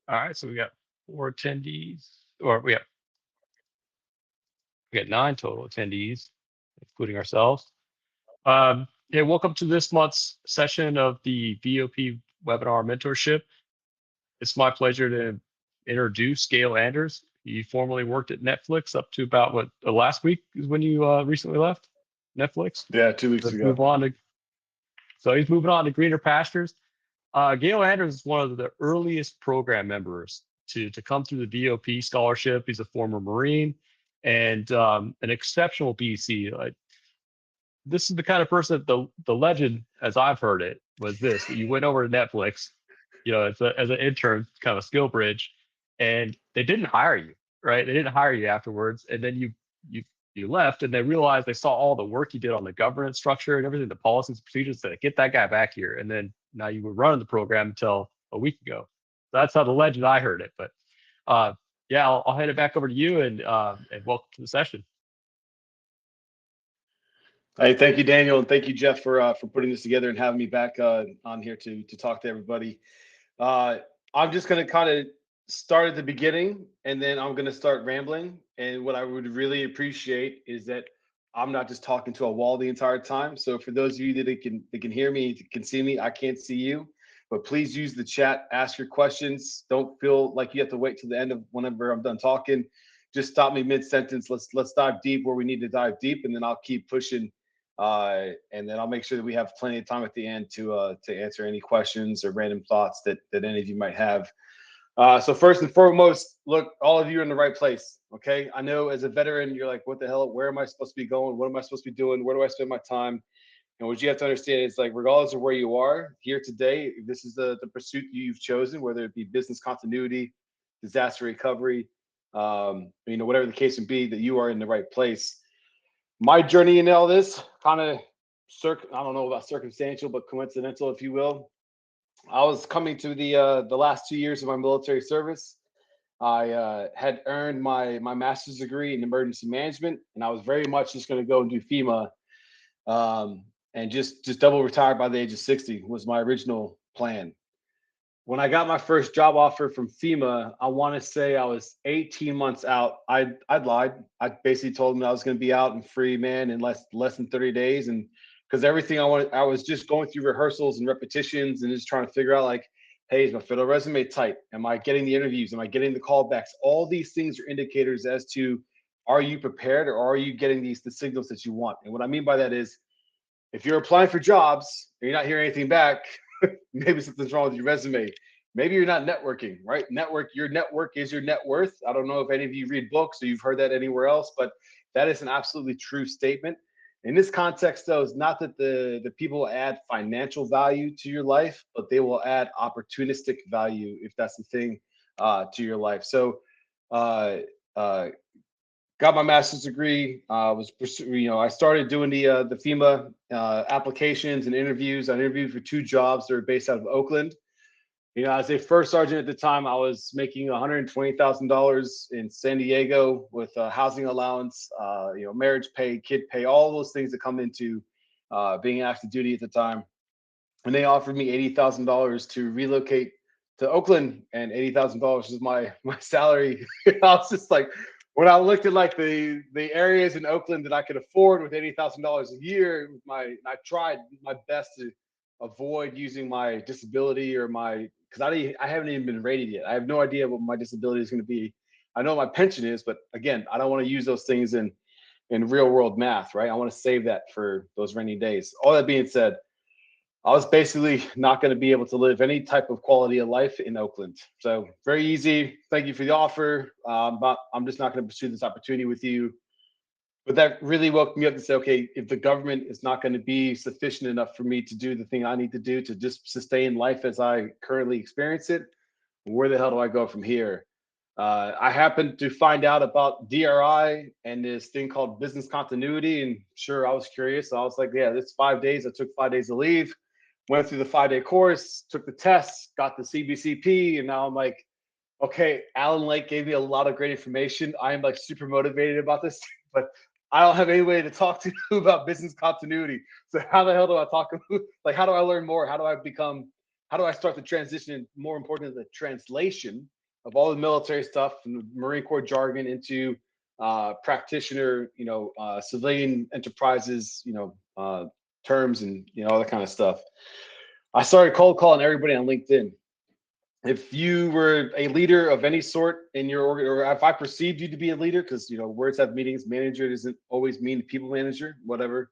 All right, so we got four attendees, or we got nine total attendees, including ourselves. Hey, welcome to this month's session of the VOP webinar mentorship. It's my pleasure to introduce Gayle Anders. He formerly worked at Netflix up to about what last week is when you recently left Netflix. Yeah, 2 weeks Let's ago. move on to so he's moving on to greener pastures. Gayle Anders is one of the earliest program members to come through the VOP scholarship. He's a former Marine and an exceptional BC. This is the kind of person that the legend, as I've heard it, was this: that you went over to Netflix, as an intern, kind of a skill bridge, and they didn't hire you, right? They didn't hire you afterwards, and then you you left, and they realized they saw all the work you did on the governance structure and everything, the policies and procedures. Said, get that guy back here, and then now you were running the program until a week ago. So that's how the legend I heard it. But yeah, I'll hand it back over to you, and welcome to the session. Hey, thank you, Daniel, and thank you, Jeff, for putting this together and having me back on here to talk to everybody. I'm just going to kind of start at the beginning, and then I'm going to start rambling. And what I would really appreciate is that I'm not just talking to a wall the entire time. So for those of you that can hear me, can see me, I can't see you, but please use the chat, ask your questions. Don't feel like you have to wait till the end of whenever I'm done talking. Just stop me mid sentence. Let's dive deep where we need to dive deep, and then I'll keep pushing. And then I'll make sure that we have plenty of time at the end to answer any questions or random thoughts that any of you might have. So first and foremost, look, all of you are in the right place. Okay, I know as a veteran, you're like, what the hell? Where am I supposed to be going? What am I supposed to be doing? Where do I spend my time? And what you have to understand is, like, regardless of where you are here today, if this is the pursuit you've chosen, whether it be business continuity, disaster recovery, whatever the case may be, that you are in the right place. My journey in all this kind of I don't know about circumstantial, but coincidental, if you will. I was coming to the last 2 years of my military service. I had earned my master's degree in emergency management, and I was very much just going to go and do FEMA, and just double retire by the age of 60 was my original plan. When I got my first job offer from FEMA, I want to say I was 18 months out. I'd lied. I basically told them I was going to be out and free, man, in less than 30 days. And because everything I was just going through rehearsals and repetitions and just trying to figure out, like, hey, is my federal resume tight? Am I getting the interviews? Am I getting the callbacks? All these things are indicators as to, are you prepared, or are you getting the signals that you want? And what I mean by that is, if you're applying for jobs and you're not hearing anything back, maybe something's wrong with your resume. Maybe you're not networking, right? Your network is your net worth. I don't know if any of you read books or you've heard that anywhere else, but that is an absolutely true statement. In this context, though, it's not that the people add financial value to your life, but they will add opportunistic value, if that's the thing, to your life. So, uh, uh, got my master's degree. I started doing the FEMA applications and interviews. I interviewed for 2 jobs that were based out of Oakland. As a first sergeant at the time, I was making $120,000 in San Diego with housing allowance, marriage pay, kid pay, all those things that come into being active duty at the time. And they offered me $80,000 to relocate to Oakland, and $80,000 was my salary. I was just like, when I looked at like the areas in Oakland that I could afford with $80,000 a year, I tried my best to avoid using my disability or because I haven't even been rated yet. I have no idea what my disability is going to be. I know my pension is, but again, I don't want to use those things in real world math, right? I want to save that for those rainy days. All that being said, I was basically not going to be able to live any type of quality of life in Oakland. So very easy. Thank you for the offer, but I'm just not going to pursue this opportunity with you. But that really woke me up to say, okay, if the government is not going to be sufficient enough for me to do the thing I need to do to just sustain life as I currently experience it, where the hell do I go from here? I happened to find out about DRI and this thing called business continuity. And sure, I was curious. So I was like, yeah, this 5 days. I took 5 days of leave, went through the 5-day course, took the tests, got the CBCP. And now I'm like, okay, Alan Lake gave me a lot of great information. I am like super motivated about this, but I don't have any way to talk to you about business continuity. So how the hell do I talk? Like, how do I learn more? how do I start the transition, and more important, the translation of all the military stuff and the Marine Corps jargon into practitioner, civilian enterprises, terms and all that kind of stuff. I started cold calling everybody on LinkedIn. If you were a leader of any sort in your org, or if I perceived you to be a leader, because words have meanings. Manager doesn't always mean people manager, whatever.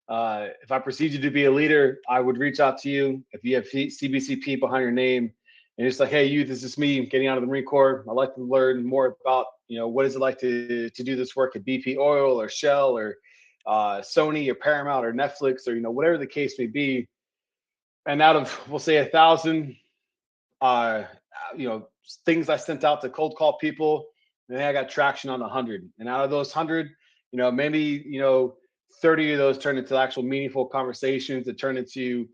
If I perceived you to be a leader, I would reach out to you. If you have CBCP behind your name, and it's like, hey, you, this is me getting out of the Marine Corps. I'd like to learn more about, what is it like to do this work at BP Oil or Shell or Sony or Paramount or Netflix or whatever the case may be. And out of, we'll say, 1,000 uh, things I sent out to cold call people, and then I got traction on 100. And out of those 100, maybe 30 of those turned into actual meaningful conversations that turned into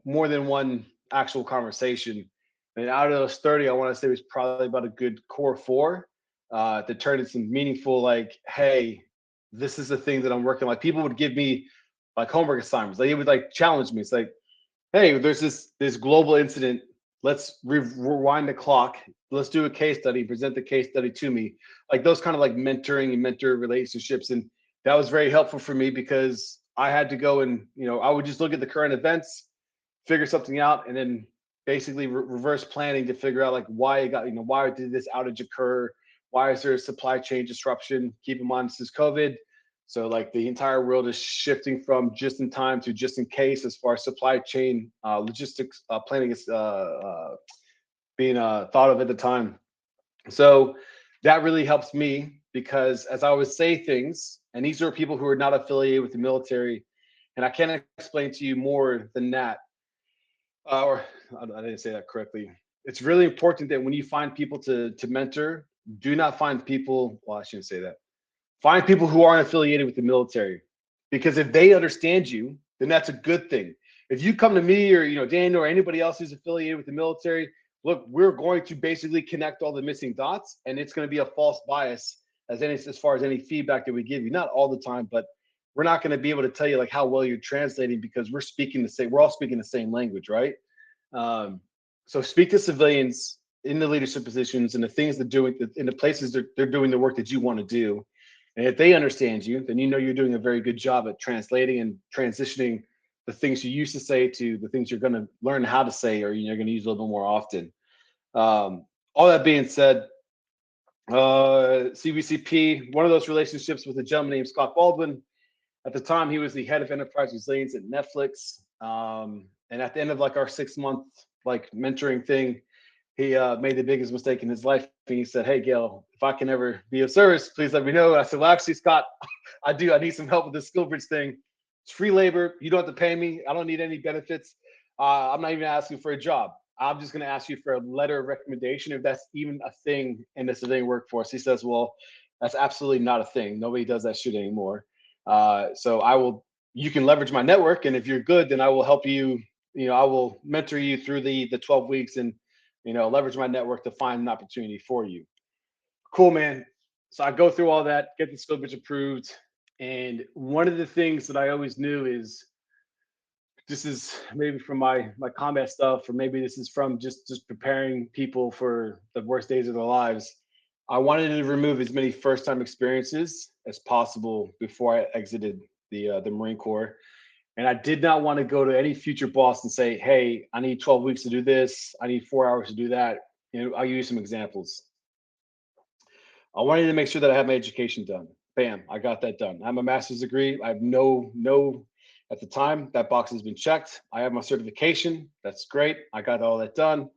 more than one actual conversation. And out of those 30, I want to say it was probably about a good core 4 that turned into some meaningful, like, hey, this is the thing that I'm working. Like, people would give me like homework assignments. They would like challenge me. It's like, hey, there's this global incident. Let's rewind the clock. Let's do a case study, present the case study to me. Like those kind of like mentoring and mentor relationships. And that was very helpful for me because I had to go and, I would just look at the current events, figure something out, and then basically reverse planning to figure out like why it got, why did this outage occur? Why is there a supply chain disruption? Keep in mind, this is COVID. So like the entire world is shifting from just in time to just in case as far as supply chain logistics planning is being thought of at the time. So that really helps me because as I would say things, and these are people who are not affiliated with the military, and I can't explain to you more than that, or I didn't say that correctly. It's really important that when you find people to mentor, do not find people, well, I shouldn't say that. Find people who aren't affiliated with the military, because if they understand you, then that's a good thing. If you come to me or Daniel or anybody else who's affiliated with the military, look, we're going to basically connect all the missing dots, and it's going to be a false bias as far as any feedback that we give you. Not all the time, but we're not going to be able to tell you like how well you're translating because we're all speaking the same language, right? So speak to civilians in the leadership positions and the things they're doing in the places they're doing the work that you want to do. And if they understand you, then you're doing a very good job at translating and transitioning the things you used to say to the things you're going to learn how to say, or you're going to use a little bit more often. All that being said, CBCP, one of those relationships with a gentleman named Scott Baldwin. At the time, he was the head of enterprise resilience at Netflix. And at the end of like our 6-month like mentoring thing, he made the biggest mistake in his life. And he said, hey, Gayle, if I can ever be of service, please let me know. And I said, well, actually, Scott, I need some help with this SkillBridge thing. It's free labor. You don't have to pay me. I don't need any benefits. I'm not even asking for a job. I'm just going to ask you for a letter of recommendation, if that's even a thing in the civilian workforce. He says, well, that's absolutely not a thing. Nobody does that shit anymore. So you can leverage my network. And if you're good, then I will help you. I will mentor you through the 12 weeks and, leverage my network to find an opportunity for you. Cool, man. So I go through all that, get the SkillBridge approved. And one of the things that I always knew is, this is maybe from my combat stuff, or maybe this is from just preparing people for the worst days of their lives. I wanted to remove as many first-time experiences as possible before I exited the Marine Corps. And I did not want to go to any future boss and say, hey, I need 12 weeks to do this. I need 4 hours to do that. I'll use some examples. I wanted to make sure that I had my education done. Bam, I got that done. I have a master's degree. I have at the time, that box has been checked. I have my certification. That's great. I got all that done.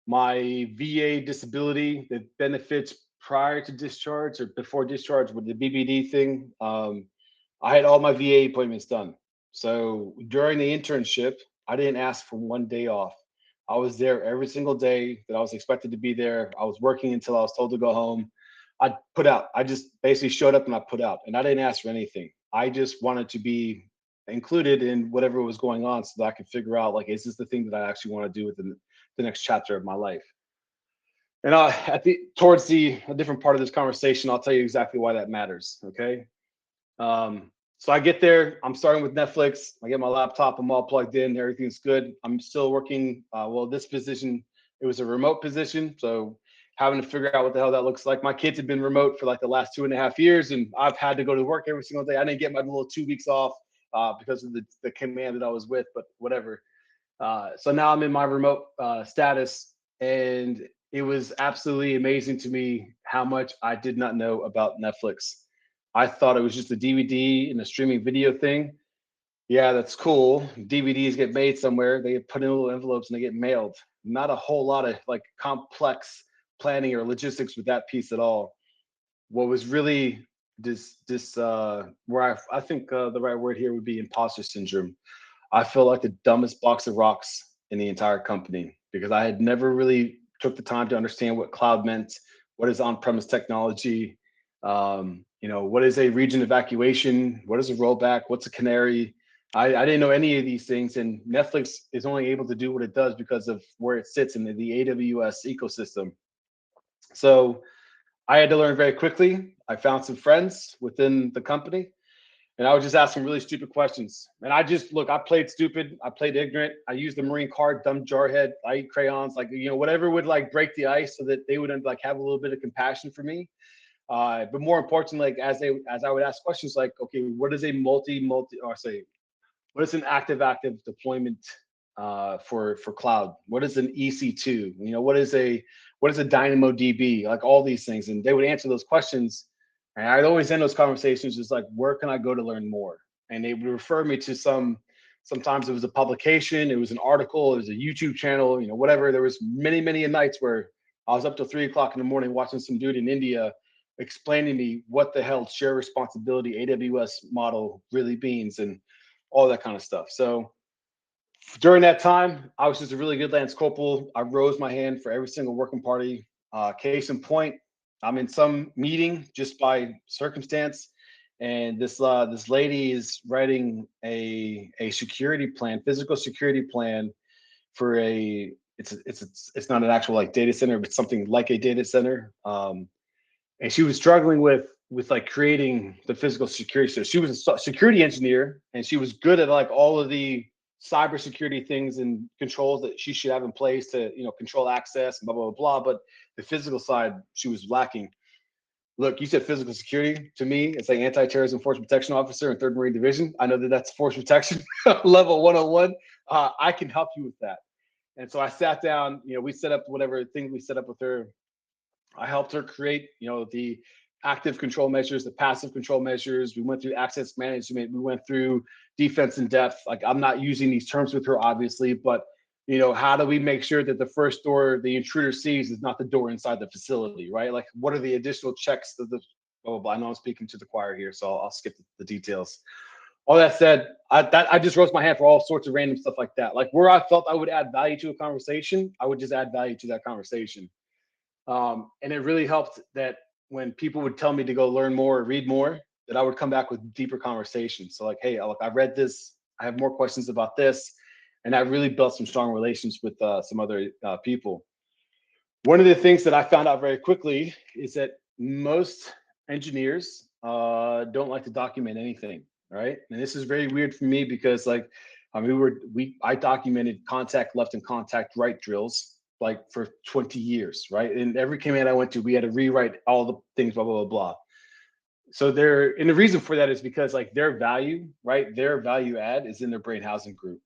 My VA disability, the benefits prior to discharge or before discharge with the BBD thing, I had all my VA appointments done. So during the internship, I didn't ask for one day off. I was there every single day that I was expected to be there. I was working until I was told to go home. I put out. I just basically showed up and I put out, and I didn't ask for anything. I just wanted to be included in whatever was going on so that I could figure out, like, is this the thing that I actually want to do within the next chapter of my life? And towards a different part of this conversation, I'll tell you exactly why that matters. Okay. So I get there, I'm starting with Netflix. I get my laptop, I'm all plugged in, everything's good. I'm still working. Well, this position, it was a remote position. So having to figure out what the hell that looks like. My kids have been remote for like the last 2.5 years, and I've had to go to work every single day. I didn't get my little 2 weeks off because of the command that I was with, but whatever. So now I'm in my remote status, and it was absolutely amazing to me how much I did not know about Netflix. I thought it was just a DVD and a streaming video thing. Yeah, that's cool. DVDs get made somewhere, they get put in little envelopes and they get mailed. Not a whole lot of like complex planning or logistics with that piece at all. What was really this where I think the right word here would be imposter syndrome. I felt like the dumbest box of rocks in the entire company because I had never really took the time to understand what cloud meant, what is on-premise technology, what is a region evacuation, what is a rollback, what's a canary. I didn't know any of these things, and Netflix is only able to do what it does because of where it sits in the AWS ecosystem. So I had to learn very quickly. I found some friends within the company, and I would just ask them really stupid questions. And I just look, I played stupid, I played ignorant. I used the Marine card, dumb jarhead. I eat crayons, like whatever would like break the ice so that they would like have a little bit of compassion for me. But more importantly, like as I would ask questions like, okay, what is a what is an active deployment for cloud? What is an EC2? What is a Dynamo DB? Like all these things, and they would answer those questions. And I'd always end those conversations just like, where can I go to learn more? And they would refer me to sometimes it was a publication, it was an article, it was a YouTube channel, whatever. There was many nights where I was up till 3 o'clock in the morning watching some dude in India explaining to me what the hell share responsibility AWS model really means and all that kind of stuff. So during that time, I was just a really good Lance Corporal. I rose my hand for every single working party. Case in point, I'm in some meeting just by circumstance, and this lady is writing a security plan, physical security plan for it's not an actual like data center, but something like a data center. And she was struggling with like creating the physical security. So she was a security engineer, and she was good at like all of the cybersecurity things and controls that she should have in place to control access and blah. But the physical side, she was lacking. Look, you said physical security. To me, it's like anti-terrorism force protection officer in 3rd Marine Division. I know that that's force protection level 101. I can help you with that. And so I sat down. We set up whatever thing we set up with her. I helped her create, the active control measures, the passive control measures. We went through access management. We went through defense in depth. Like I'm not using these terms with her, obviously, but how do we make sure that the first door the intruder sees is not the door inside the facility, right? Like what are the additional checks that the blah, blah, blah. I know I'm speaking to the choir here, so I'll skip the details. All that said, I just rose my hand for all sorts of random stuff like that. Like where I felt I would add value to a conversation, I would just add value to that conversation. And it really helped that when people would tell me to go learn more or read more, that I would come back with deeper conversations. So like, hey, look, I read this. I have more questions about this. And that really built some strong relations with some other people. One of the things that I found out very quickly is that most engineers don't like to document anything, right? And this is very weird for me because like, I documented contact left and contact right drills like for 20 years, right? And every command I went to, we had to rewrite all the things, blah, blah, blah, blah. So and the reason for that is because like their value, right? Their value add is in their brain housing group.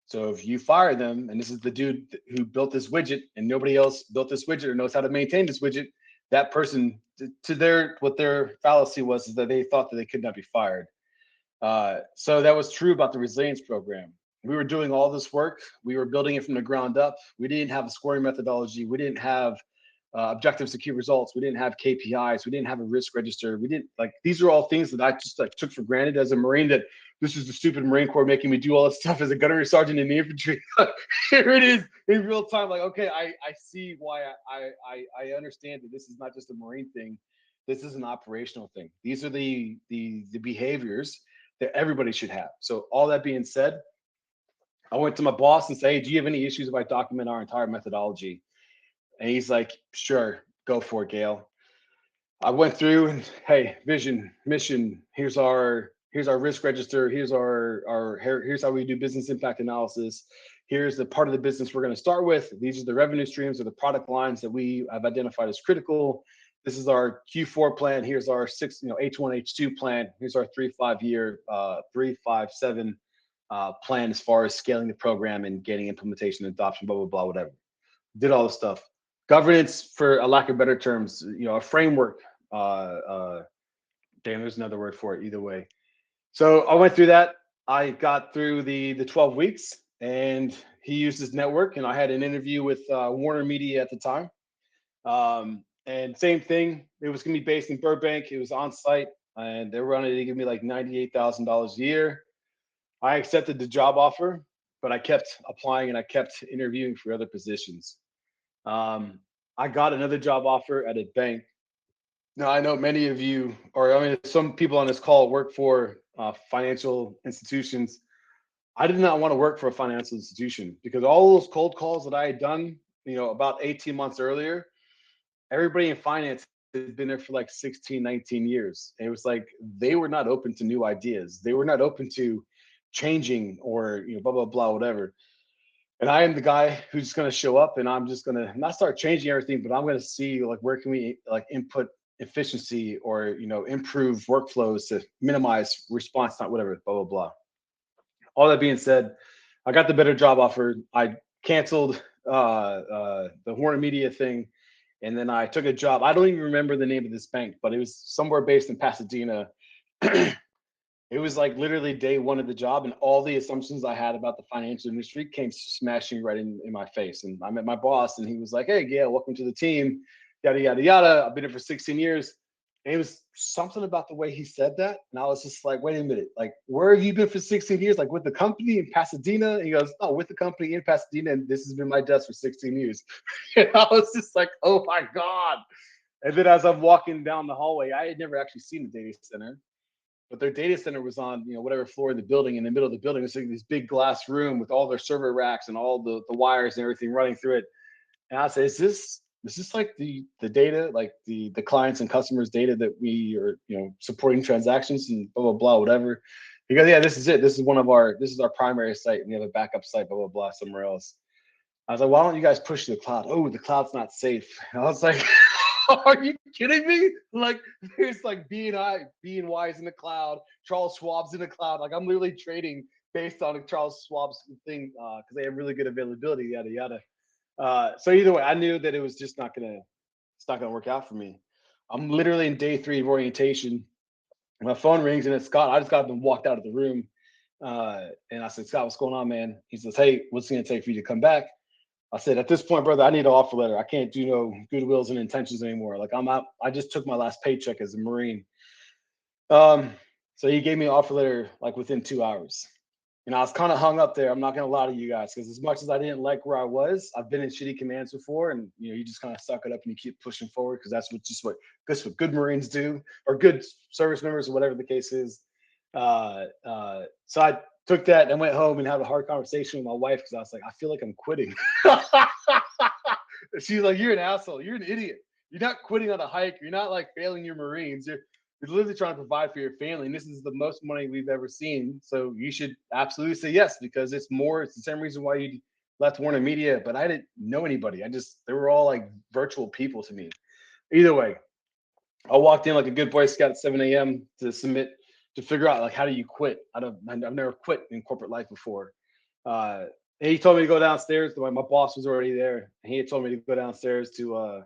So if you fire them, and this is the dude who built this widget and nobody else built this widget or knows how to maintain this widget, that person what their fallacy was is that they thought that they could not be fired. So that was true about the resilience program. We were doing all this work. We were building it from the ground up. We didn't have a scoring methodology. We didn't have objective secure results. We didn't have KPIs. We didn't have a risk register. We didn't like these are all things that I just like took for granted as a Marine. That this is the stupid Marine Corps making me do all this stuff as a gunnery sergeant in the infantry. Here it is in real time. Like, okay, I see why I understand that this is not just a Marine thing. This is an operational thing. These are the behaviors that everybody should have. So all that being said, I went to my boss and said, hey, do you have any issues if I document our entire methodology? And he's like, sure, go for it, Gayle. I went through and hey, vision, mission, here's our here's our risk register, here's here's how we do business impact analysis, here's the part of the business we're going to start with, these are the revenue streams or the product lines that we have identified as critical, this is our Q4 plan, here's our H1 H2 plan, here's our 3-5 year 3-5-7 plan as far as scaling the program and getting implementation, adoption, blah blah blah, whatever. Did all the stuff. Governance, for a lack of better terms, a framework. Damn, there's another word for it. Either way. So I went through that. I got through the 12 weeks, and he used his network, and I had an interview with Warner Media at the time. And same thing. It was going to be based in Burbank. It was on site, and they were going to give me like $98,000 a year. I accepted the job offer, but I kept applying and I kept interviewing for other positions. I got another job offer at a bank. Now, I know many of you, or I mean, some people on this call work for financial institutions. I did not want to work for a financial institution because all those cold calls that I had done, about 18 months earlier, everybody in finance had been there for like 16, 19 years. And it was like they were not open to new ideas. They were not open to changing or blah blah blah, whatever. And I am the guy who's just going to show up and I'm just going to not start changing everything, but I'm going to see like where can we like input efficiency or improve workflows to minimize response time, whatever, blah blah blah. All that being said, I got the better job offer. I canceled the Warner Media thing, and then I took a job. I don't even remember the name of this bank, but it was somewhere based in Pasadena. It was like literally day one of the job, and all the assumptions I had about the financial industry came smashing right in my face. And I met my boss, and he was like, "Hey, Gayle, welcome to the team, yada, yada, yada. I've been here for 16 years. And it was something about the way he said that. And I was just like, wait a minute, like, where have you been for 16 years? Like with the company in Pasadena? And he goes, oh, with the company in Pasadena. And this has been my desk for 16 years. And I was just like, oh my God. And then as I'm walking down the hallway, I had never actually seen the data center. But their data center was on, whatever floor in the building. In the middle of the building, it's like this big glass room with all their server racks and all the wires and everything running through it. And I said, is this like the data, like the clients and customers data that we are, supporting transactions and blah, blah, blah, whatever. He goes, yeah, this is it. This is our primary site. And we have a backup site, blah, blah, blah, somewhere else. I was like, why don't you guys push to the cloud? Oh, the cloud's not safe. And I was like, are you kidding me? Like there's like BNY's in the cloud, Charles Schwab's in the cloud. Like I'm literally trading based on Charles Schwab's thing because they have really good availability, yada yada. So either way, I knew that it was just not gonna work out for me. I'm literally in day 3 of orientation. My phone rings and it's Scott. I just got up and walked out of the room. And I said, Scott, what's going on, man? He says, hey, what's it gonna take for you to come back? I said, at this point, brother, I need an offer letter. I can't do no goodwills and intentions anymore. Like I'm out. I just took my last paycheck as a Marine. So he gave me an offer letter like within 2 hours. And I was kind of hung up there. I'm not gonna lie to you guys, because as much as I didn't like where I was, I've been in shitty commands before, and you just kind of suck it up and you keep pushing forward because that's what good Marines do, or good service members, or whatever the case is. So I took that and went home and had a hard conversation with my wife because I was like, I feel like I'm quitting. She's like, you're an asshole. You're an idiot. You're not quitting on a hike. You're not like failing your Marines. You're literally trying to provide for your family. And this is the most money we've ever seen. So you should absolutely say yes, because it's the same reason why you left Warner Media. But I didn't know anybody. They were all like virtual people to me. Either way, I walked in like a good Boy Scout at 7 a.m. to figure out like, how do you quit? I've never quit in corporate life before. And he told me to go downstairs. My boss was already there. And he had told me to go downstairs to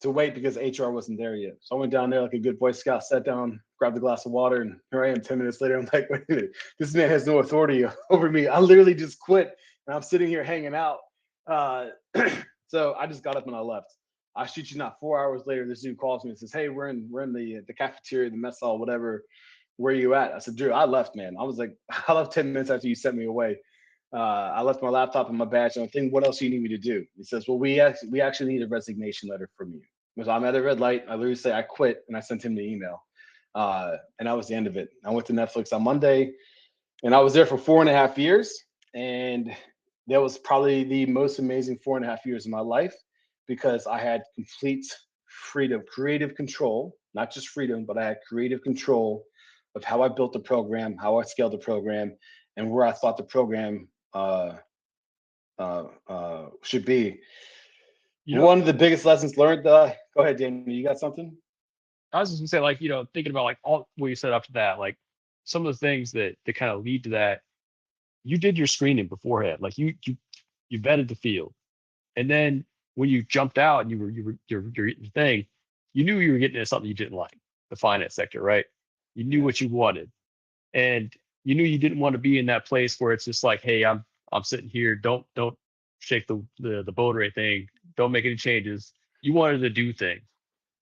wait because HR wasn't there yet. So I went down there like a good Boy Scout, sat down, grabbed a glass of water, and here I am 10 minutes later. I'm like, wait a minute, this man has no authority over me. I literally just quit, and I'm sitting here hanging out. So I just got up and I left. I shit you not, 4 hours later, this dude calls me and says, hey, we're in the cafeteria, the mess hall, whatever. Where are you at? I said, Drew, I left, man. I left 10 minutes after you sent me away. I left my laptop and my badge. And I think, what else do you need me to do? He says, well, we actually need a resignation letter from you. Because I'm at a red light. I literally say I quit, and I sent him the email. And that was the end of it. I went to Netflix on Monday, and I was there for 4.5 years. And that was probably the most amazing 4.5 years of my life, because I had complete freedom, creative control, not just freedom, but I had creative control of how I built the program, how I scaled the program, and where I thought the program should be. One of the biggest lessons learned. Go ahead, Daniel. You got something? I was just gonna say, like, thinking about like all what you said after that, like some of the things that kind of lead to that. You did your screening beforehand, like you vetted the field, and then when you jumped out and you were your thing, you knew you were getting into something you didn't like, the finance sector, right? You knew what you wanted, and you knew you didn't want to be in that place where it's just like, hey, I'm sitting here, don't shake the boat or anything, don't make any changes. You wanted to do things.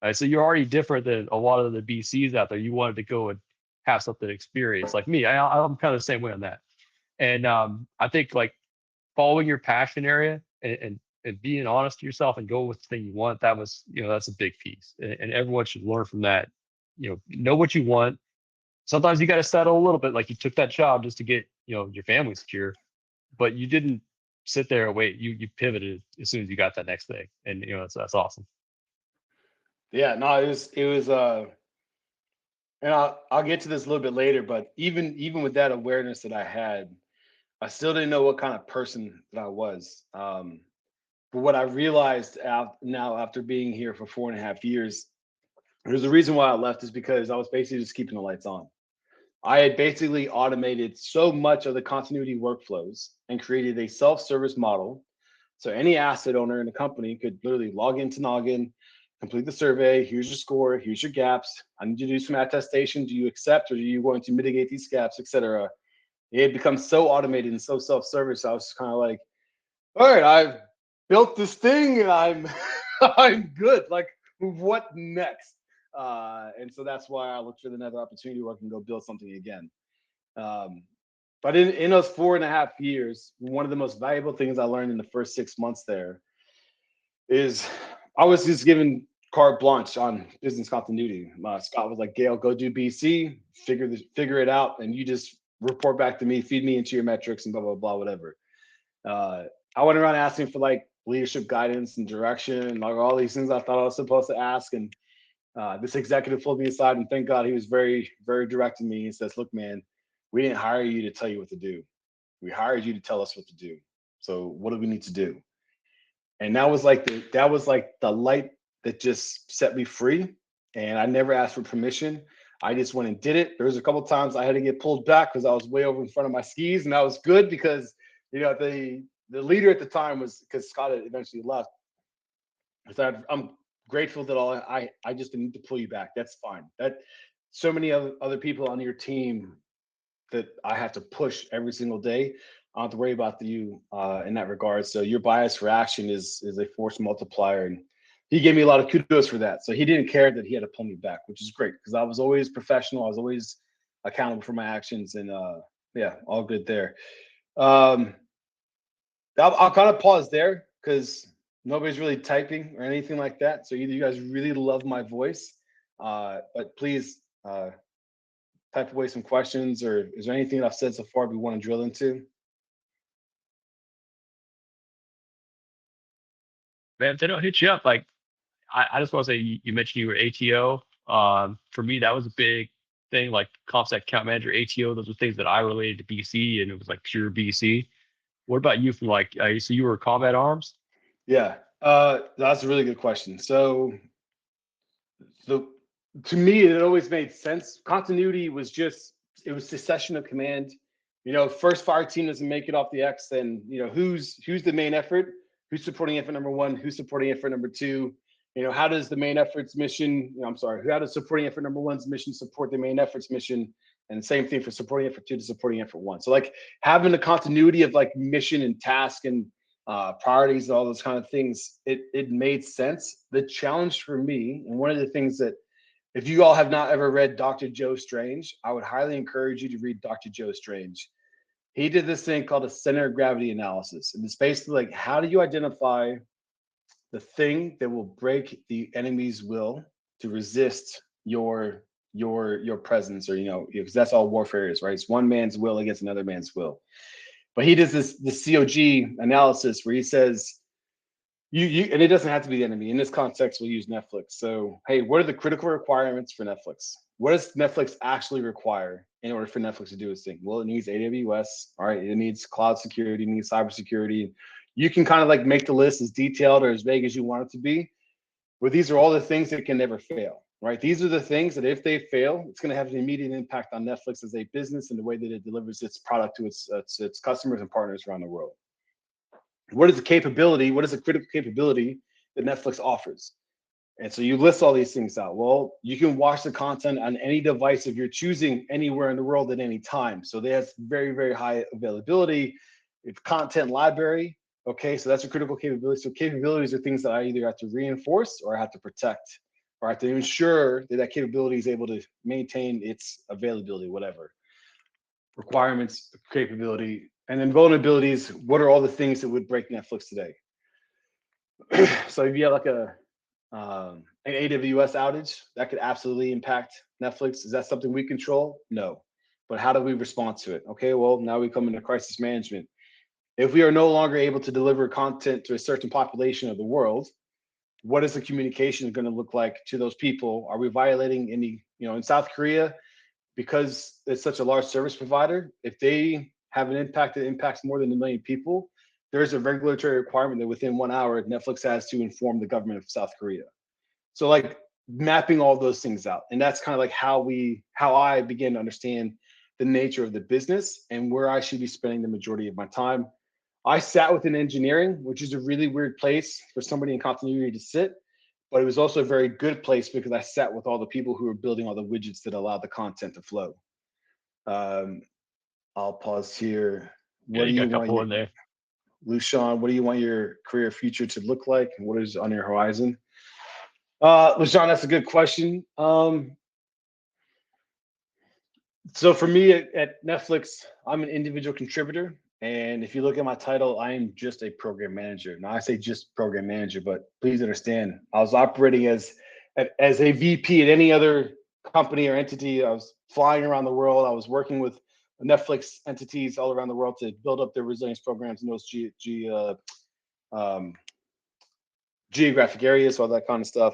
Right, so you're already different than a lot of the BCs out there. You wanted to go and have something experience. Like me, I'm kind of the same way on that. And I think like following your passion area and being honest to yourself and go with the thing you want, that was, that's a big piece. And everyone should learn from that. Know what you want. Sometimes you got to settle a little bit. Like you took that job just to get, your family secure, but you didn't sit there and wait. You pivoted as soon as you got that next thing. And, that's awesome. Yeah, no, it was and I'll get to this a little bit later, but even with that awareness that I had, I still didn't know what kind of person that I was. But what I realized now after being here for 4.5 years, there's a reason why I left is because I was basically just keeping the lights on. I had basically automated so much of the continuity workflows and created a self-service model. So any asset owner in a company could literally log into Noggin, complete the survey. Here's your score. Here's your gaps. I need you to do some attestation. Do you accept or are you going to mitigate these gaps, etc.? It had become so automated and so self-service. I was just kind of like, all right, I've built this thing and I'm I'm good. Like, what next? And so that's why I looked for another opportunity where I can go build something again. But in those 4.5 years, one of the most valuable things I learned in the first 6 months there is I was just given carte blanche on business continuity. Scott was like, Gayle, go do BC, figure it out, and you just report back to me, feed me into your metrics, and blah blah blah, whatever. I went around asking for like leadership guidance and direction, and like all these things I thought I was supposed to ask. And this executive pulled me aside, and thank God he was very, very direct to me. He says, "Look, man, we didn't hire you to tell you what to do. We hired you to tell us what to do. So what do we need to do?" And that was like the light that just set me free. And I never asked for permission. I just went and did it. There was a couple of times I had to get pulled back because I was way over in front of my skis, and that was good because the leader at the time was, because Scott had eventually left. So I'm grateful that I just didn't need to pull you back. That's fine. That so many other people on your team that I have to push every single day. I don't have to worry about you in that regard. So your bias for action is a force multiplier, and he gave me a lot of kudos for that. So he didn't care that he had to pull me back, which is great because I was always professional. I was always accountable for my actions, and yeah, all good there. I'll kind of pause there because nobody's really typing or anything like that. So either you guys really love my voice, but please type away some questions, or is there anything that I've said so far we want to drill into? Man, if they don't hit you up, like I just want to say you mentioned you were ATO. For me, that was a big thing, like ComSec account manager, ATO. Those were things that I related to BC, and it was like pure BC. What about you from like, so you were combat arms? Yeah, that's a really good question. So to me, it always made sense. Continuity was it was succession of command. First fire team doesn't make it off the X, then who's the main effort? Who's supporting effort number one? Who's supporting effort number two? How does the main effort's mission? How does supporting effort number one's mission support the main effort's mission? And same thing for supporting effort two to supporting effort one. So like having the continuity of like mission and task and priorities and all those kind of things, it made sense. The challenge for me, and one of the things that, if you all have not ever read Dr. Joe Strange, I would highly encourage you to read Dr. Joe Strange. He did this thing called a center of gravity analysis. And it's basically like, how do you identify the thing that will break the enemy's will to resist your presence, or because that's all warfare is, right? It's one man's will against another man's will. But he does the COG analysis where he says, And it doesn't have to be the enemy. In this context, we'll use Netflix. So, hey, what are the critical requirements for Netflix? What does Netflix actually require in order for Netflix to do its thing? Well, it needs AWS. All right, it needs cloud security, it needs cybersecurity. You can kind of like make the list as detailed or as vague as you want it to be. But these are all the things that can never fail, right? These are the things that if they fail, it's going to have an immediate impact on Netflix as a business and the way that it delivers its product to its customers and partners around the world. What is the capability? What is the critical capability that Netflix offers? And so you list all these things out. Well, you can watch the content on any device of your choosing anywhere in the world at any time. So there's very, very high availability. It's content library. Okay, so that's a critical capability. So capabilities are things that I either have to reinforce or I have to protect, or I have to ensure that that capability is able to maintain its availability, whatever. Requirements, capability, and then vulnerabilities. What are all the things that would break Netflix today? So if you have like an AWS outage, that could absolutely impact Netflix. Is that something we control? No. But how do we respond to it? Okay, well, now we come into crisis management. If we are no longer able to deliver content to a certain population of the world, what is the communication going to look like to those people? Are we violating any, in South Korea, because it's such a large service provider, if they have an impact that impacts more than 1 million people, there is a regulatory requirement that within 1 hour, Netflix has to inform the government of South Korea. So like mapping all those things out. And that's kind of like how I begin to understand the nature of the business and where I should be spending the majority of my time. I sat within engineering, which is a really weird place for somebody in continuity to sit, but it was also a very good place because I sat with all the people who were building all the widgets that allowed the content to flow. I'll pause here. Yeah, you got a couple in there. Lushan, what do you want your career future to look like? What is on your horizon? Lushan, that's a good question. So for me at Netflix, I'm an individual contributor. And if you look at my title, I am just a program manager. Now I say just program manager, but please understand, I was operating as a VP at any other company or entity. I was flying around the world. I was working with Netflix entities all around the world to build up their resilience programs in those geographic areas, all that kind of stuff.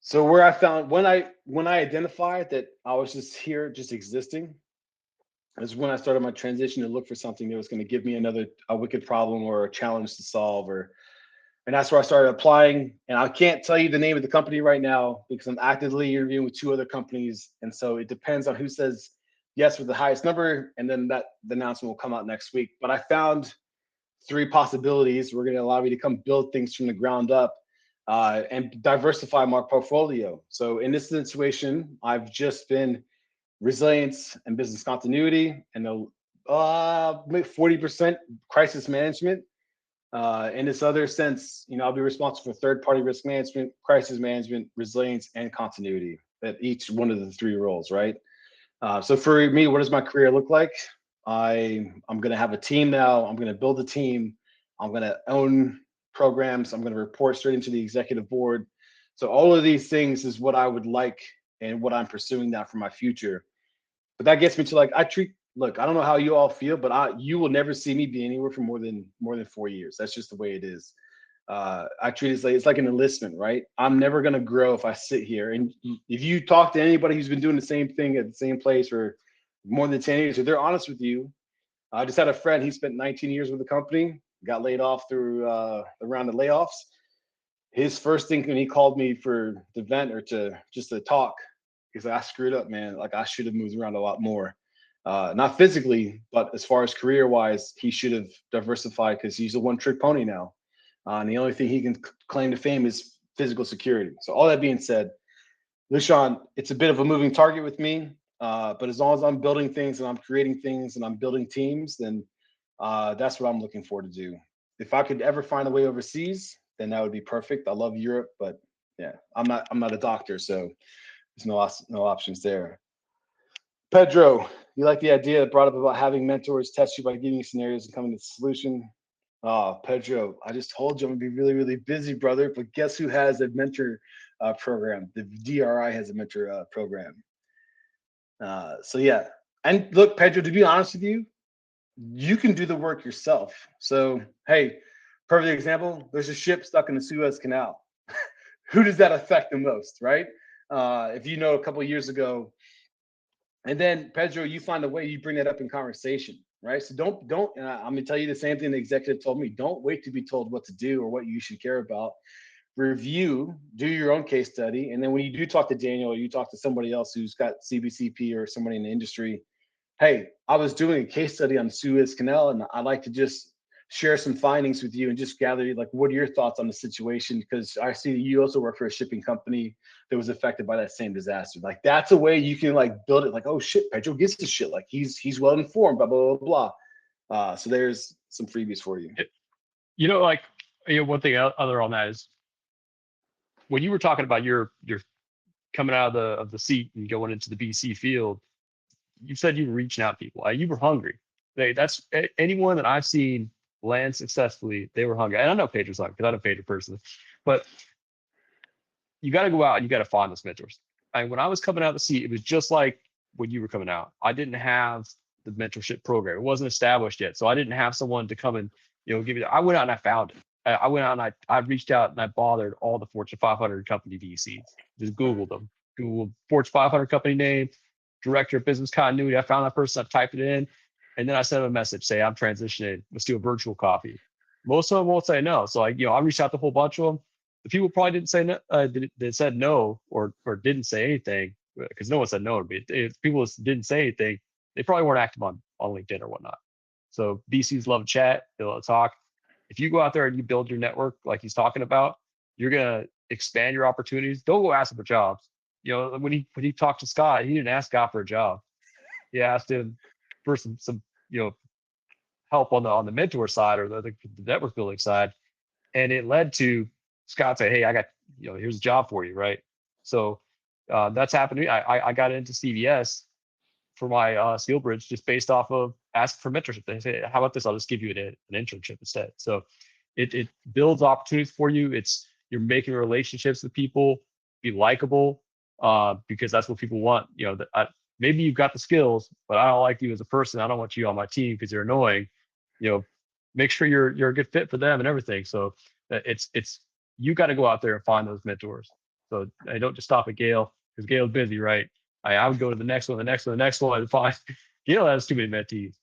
So where I found when I identified that I was just here, just existing, is when I started my transition to look for something that was going to give me a wicked problem or a challenge to solve, and that's where I started applying. And I can't tell you the name of the company right now because I'm actively interviewing with 2 other companies, and so it depends on who says yes with the highest number, and then the announcement will come out next week. But I found 3 possibilities. We're going to allow me to come build things from the ground up and diversify my portfolio. So in this situation, I've just been resilience and business continuity, and 40% crisis management. In this other sense, I'll be responsible for third-party risk management, crisis management, resilience, and continuity at each one of the 3 roles, right? So for me, what does my career look like? I'm going to have a team now. I'm going to build a team. I'm going to own programs. I'm going to report straight into the executive board. So all of these things is what I would like and what I'm pursuing now for my future. But that gets me to like, look, I don't know how you all feel, but you will never see me be anywhere for more than 4 years. That's just the way it is. I treat it like it's like an enlistment, right? I'm never going to grow if I sit here. And if you talk to anybody who's been doing the same thing at the same place for more than 10 years, if they're honest with you, I just had a friend, he spent 19 years with the company, got laid off through the round of layoffs. His first thing when he called me for the vent or to talk, he's like, I screwed up, man. Like I should have moved around a lot more. Not physically, but as far as career-wise, he should have diversified because he's a one-trick pony now. And the only thing he can claim to fame is physical security. So all that being said, Lushan, it's a bit of a moving target with me. But as long as I'm building things and I'm creating things and I'm building teams, then that's what I'm looking forward to do. If I could ever find a way overseas, then that would be perfect. I love Europe, but yeah, I'm not a doctor, so there's no options there. Pedro, you like the idea that brought up about having mentors test you by giving you scenarios and coming to the solution? Oh, Pedro, I just told you I'm gonna be really, really busy, brother. But guess who has a mentor program? The DRI has a mentor program. So yeah, and look, Pedro, to be honest with you, you can do the work yourself. So, hey, perfect example, there's a ship stuck in the Suez Canal. Who does that affect the most, right? If you know, a couple of years ago, and then Pedro, you find a way, you bring that up in conversation, right? So don't. I'm gonna tell you the same thing the executive told me. Don't wait to be told what to do or what you should care about. Review, do your own case study, and then when you do talk to Daniel or you talk to somebody else who's got CBCP or somebody in the industry, hey, I was doing a case study on the Suez Canal, and I'd like to just share some findings with you and just gather like what are your thoughts on the situation, because I see you also work for a shipping company that was affected by that same disaster. Like that's a way you can like build it, like, oh shit, Pedro gives a shit, like he's well informed, blah blah blah blah. So there's some freebies for you. Like, one thing other on that is when you were talking about your coming out of the seat and going into the BC field, you said you were reaching out to people. You were hungry. That's anyone that I've seen land successfully, they were hungry. And I know Pedro's hungry because I know Pedro personally, but you got to go out and you got to find those mentors. When I was coming out of the seat, it was just like when you were coming out. I didn't have the mentorship program. It wasn't established yet. So I didn't have someone to come and, give me, I went out and I found it. I went out and I reached out and I bothered all the Fortune 500 company VCs. Just Googled them. Googled Fortune 500 company name, director of business continuity. I found that person. I typed it in, and then I sent them a message, say I'm transitioning. Let's do a virtual coffee. Most of them won't say no. So I reached out to a whole bunch of them. The people probably didn't say no. They said no or didn't say anything, because no one said no to me. If people didn't say anything, they probably weren't active on LinkedIn or whatnot. So VCs love to chat. They love to talk. If you go out there and you build your network like he's talking about, you're gonna expand your opportunities. Don't go ask him for jobs. When he talked to Scott, he didn't ask Scott for a job. He asked him for some help on the mentor side or the network building side, and it led to Scott say, "Hey, I got here's a job for you," right? So that's happened to me. I got into CVS for my skill bridge just based off of asking for mentorship. They say, "How about this? I'll just give you an internship instead." So it builds opportunities for you. You're making relationships with people, be likable, because that's what people want. Maybe you've got the skills, but I don't like you as a person. I don't want you on my team because you're annoying. Make sure you're a good fit for them and everything. So it's you got to go out there and find those mentors. So I don't just stop at Gayle because Gayle's busy, right? I would go to the next one, the next one, the next one, and find Gayle has too many mentees.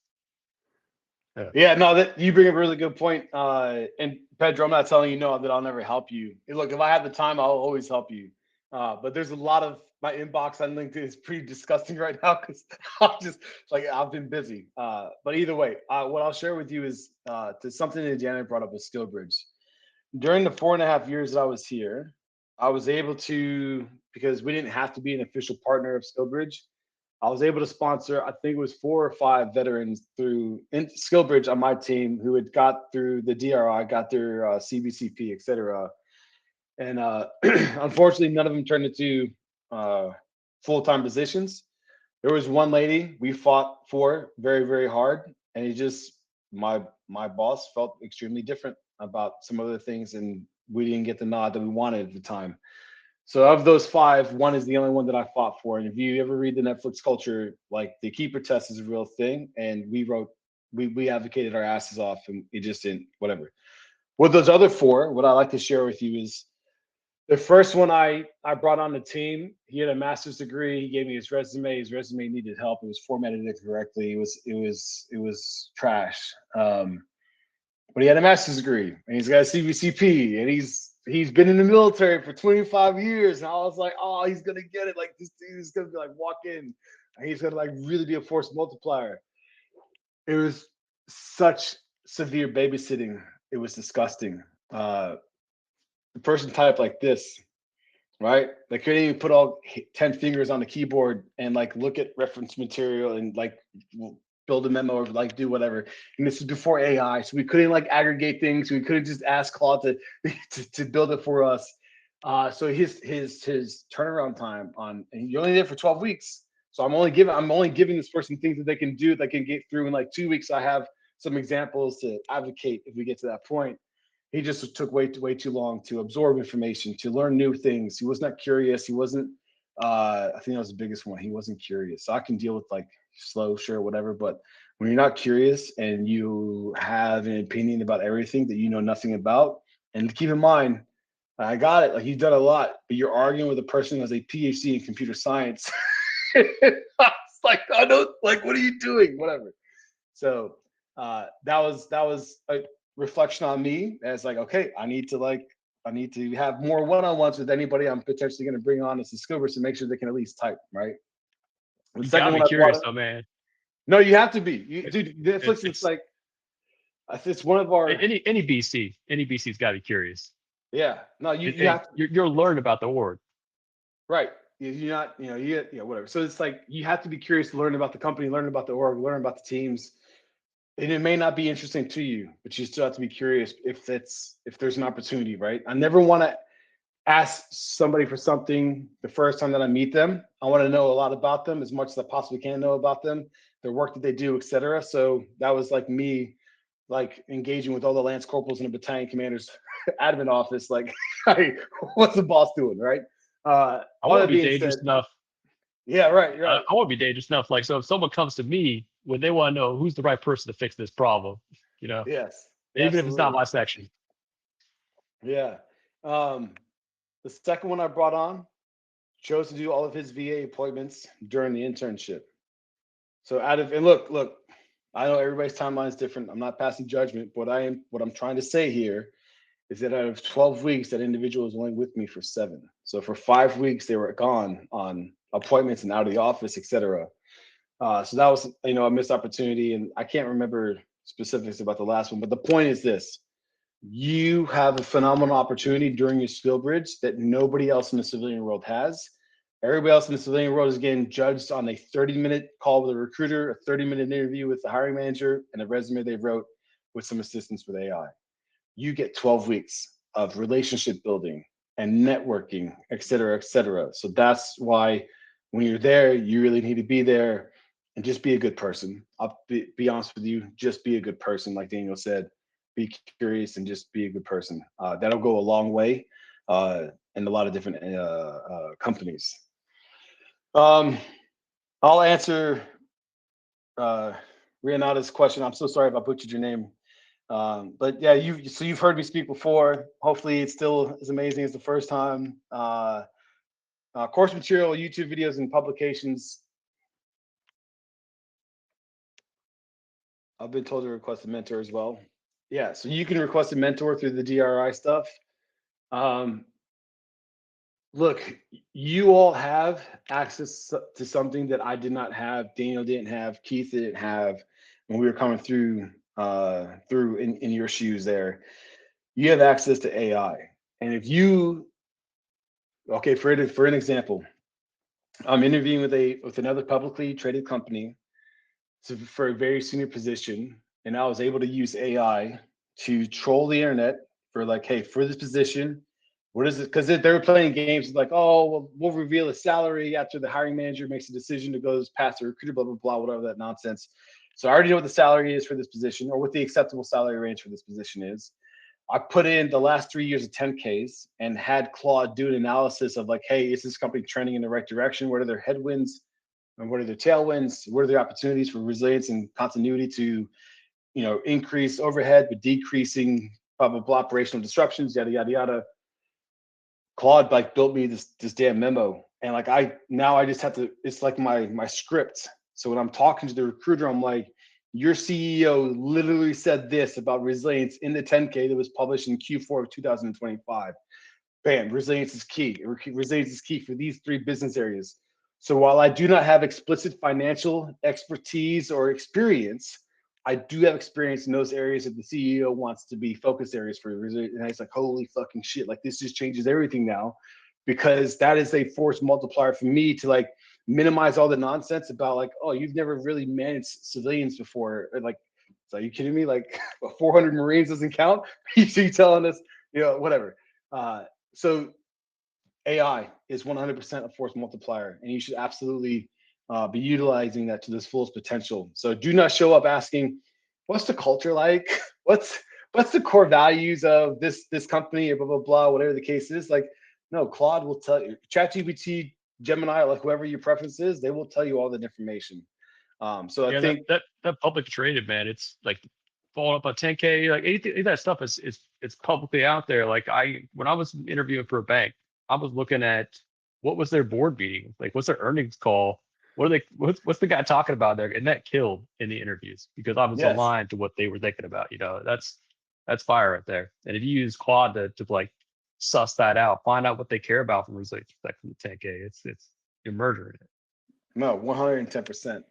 Yeah, no, that you bring up a really good point. And Pedro, I'm not telling you no that I'll never help you. Look, if I have the time, I'll always help you. But there's a lot of my inbox on LinkedIn is pretty disgusting right now because I've been busy. But either way, what I'll share with you is to something that Janet brought up with SkillBridge. During the 4.5 years that I was here, I was able to, because we didn't have to be an official partner of SkillBridge, I was able to sponsor, I think it was 4 or 5 veterans through SkillBridge on my team who had got through the DRI, got their CBCP, et cetera. And unfortunately, none of them turned into full-time positions. There was one lady we fought for very, very hard, and my boss felt extremely different about some other things, and we didn't get the nod that we wanted at the time. So of those 5, one is the only one that I fought for. And if you ever read the Netflix culture, like the keeper test is a real thing. And we advocated our asses off, and it just didn't, whatever. With those other 4, what I like to share with you is the first one I brought on the team. He had a master's degree. He gave me his resume. His resume needed help. It was formatted incorrectly. It was trash. But he had a master's degree, and he's got a CBCP, and he's been in the military for 25 years. And I was like, oh, he's gonna get it. Like this dude is gonna be like walk in, and he's gonna like really be a force multiplier. It was such severe babysitting. It was disgusting. The person typed like this, right? They couldn't even put all 10 fingers on the keyboard and like look at reference material and like build a memo or like do whatever. And this is before AI, so we couldn't like aggregate things. We couldn't just ask Claude to build it for us. So his turnaround time on, and you're only there for 12 weeks. So I'm only giving this person things that they can do, that can get through in like 2 weeks. I have some examples to advocate if we get to that point. He just took way too long to absorb information, to learn new things. He was not curious. He wasn't. I think that was the biggest one. He wasn't curious. So I can deal with like slow, sure, whatever. But when you're not curious and you have an opinion about everything that you know nothing about. And keep in mind, I got it. Like you've done a lot, but you're arguing with a person who has a PhD in computer science. It's like, I don't like, what are you doing? Whatever. So that was a reflection on me as like, okay, I need to have more one-on-ones with anybody I'm potentially going to bring on as a skill to make sure they can at least type, right? The You second gotta one be I brought curious, up, though, man. no, you have to be, It, dude. Netflix is it's like, it's one of our, any BC's got to be curious. yeah, no, you And have to, you'll learn about the org. right. You're not, whatever. So it's like you have to be curious to learn about the company, learn about the org, learn about the teams. And it may not be interesting to you, but you still have to be curious if there's an opportunity, right? I never want to ask somebody for something the first time that I meet them. I want to know a lot about them, as much as I possibly can know about them, their work that they do, etc. So that was like me, like engaging with all the lance corporals and the battalion commanders admin office, like, hey, what's the boss doing, right? I All want to that be being said, dangerous enough. yeah, right, I, right, I want to be dangerous enough. Like, so if someone comes to me when they want to know who's the right person to fix this problem, you know, yes, even if it's not absolutely, my section. yeah. Um, the second one I brought on chose to do all of his VA appointments during the internship. So and look, I know everybody's timeline is different. I'm not passing judgment, but what I'm trying to say here is that out of 12 weeks, that individual was only with me for 7. So for 5 weeks, they were gone on appointments and out of the office, etc. So that was, a missed opportunity, and I can't remember specifics about the last one. But the point is this: you have a phenomenal opportunity during your skill bridge that nobody else in the civilian world has. Everybody else in the civilian world is getting judged on a 30-minute call with a recruiter, a 30-minute interview with the hiring manager, and a resume they wrote with some assistance with AI. You get 12 weeks of relationship building and networking, et cetera, et cetera. So that's why when you're there, you really need to be there and just be a good person. I'll be honest with you, just be a good person. Like Daniel said, be curious and just be a good person. That'll go a long way in a lot of different companies. I'll answer Rihanna's question. I'm so sorry if I butchered your name. But yeah, you've heard me speak before. Hopefully, it's still as amazing as the first time. Course material, YouTube videos, and publications. I've been told to request a mentor as well. Yeah, so you can request a mentor through the DRI stuff. Um, Look, you all have access to something that I did not have, Daniel didn't have, Keith didn't have when we were coming through in your shoes there. You have access to AI. And if you okay, for an example, I'm interviewing with another publicly traded company for a very senior position, and I was able to use AI to troll the internet for like, hey, for this position, what is it? Because they were playing games like, oh, well, we'll reveal a salary after the hiring manager makes a decision to go past the recruiter, blah blah blah, whatever that nonsense. So I already know what the salary is for this position, or what the acceptable salary range for this position is. I put in the last 3 years of 10Ks and had Claude do an analysis of like, hey, is this company trending in the right direction? What are their headwinds and what are their tailwinds? What are their opportunities for resilience and continuity to, increase overhead but decreasing blah blah blah operational disruptions, yada yada yada. Claude like built me this damn memo, and like I just have to. It's like my script. So when I'm talking to the recruiter, I'm like, your CEO literally said this about resilience in the 10K that was published in Q4 of 2025. Bam, resilience is key. Resilience is key for these 3 business areas. So while I do not have explicit financial expertise or experience, I do have experience in those areas that the CEO wants to be focus areas for resilience. And it's like, holy fucking shit, like this just changes everything now, because that is a force multiplier for me to like minimize all the nonsense about like, oh, you've never really managed civilians before. Or like, are you kidding me? Like 400 Marines doesn't count? You telling us, whatever. So AI is 100% a force multiplier, and you should absolutely be utilizing that to this fullest potential. So do not show up asking, "What's the culture like? What's the core values of this company?" or blah blah blah, whatever the case is. Like, no, Claude will tell you. ChatGPT, Gemini, like whoever your preference is, they will tell you all the information. So I think that public traded, man, it's like following up on 10K, like anything that stuff is it's publicly out there. Like when I was interviewing for a bank, I was looking at what was their board meeting, like what's their earnings call, what's the guy talking about there, and that killed in the interviews because I was yes. aligned to what they were thinking about. That's fire right there. And if you use Claude to like suss that out, find out what they care about from results like from the 10K, it's you're murdering it. No, 110%.